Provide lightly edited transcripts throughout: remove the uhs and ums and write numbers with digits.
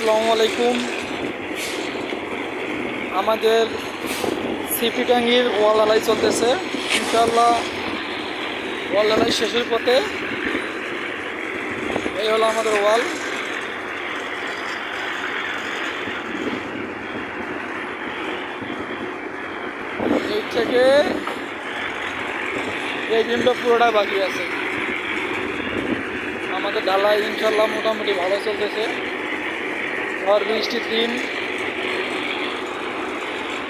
আসসালামু আলাইকুম। আমাদের সিপি ট্যাঙ্গির ওয়াল ঢালাই চলতেছে। ইনশাআল্লাহ ওয়াল ঢালাই শেষের পথে। এই হলো আমাদের ওয়াল। এই থেকে এই দিনটা পুরোটা বাকি আছে। আমাদের ঢালাই ইনশাআল্লাহ মোটামুটি ভালো চলতেছে। ঝড় বৃষ্টির দিন।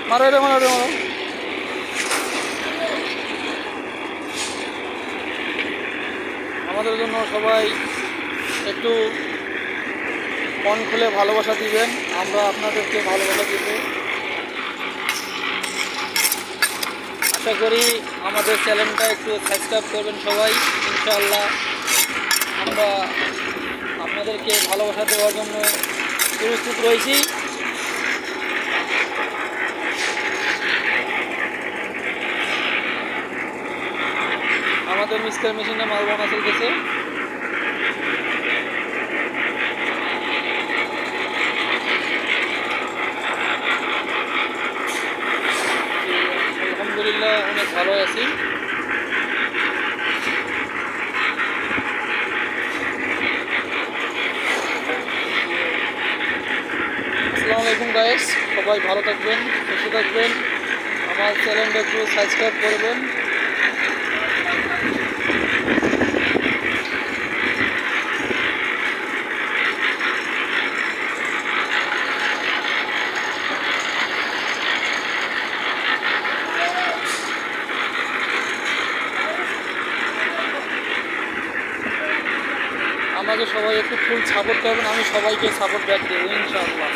মারো রে মারো রে মারো। আমাদের জন্য সবাই একটু মন খুলে ভালোবাসা দিবেন, আমরা আপনাদেরকে ভালোবাসা দিব। আশা করি আমাদের চ্যানেলটা একটু সাবস্ক্রাইব করবেন সবাই। ইনশাআল্লাহ আমরা আপনাদেরকে ভালোবাসা দেওয়ার জন্য প্রস্তুত রয়েছি। আমাদের মিক্সার মেশিনে মাল বানা চলতেছে। আলহামদুলিল্লাহ অনেক ভালো আছি। আসসালামু আলাইকুম গাইস, সবাই ভালো থাকবেন, সুস্থ থাকবেন। আমার চ্যানেলটা একটু সাবস্ক্রাইব করবেন। আমাকে সবাই একটু ফুল সাপোর্ট করবেন, আমি সবাইকে সাপোর্ট ব্যাক দেবো ইনশাআল্লাহ।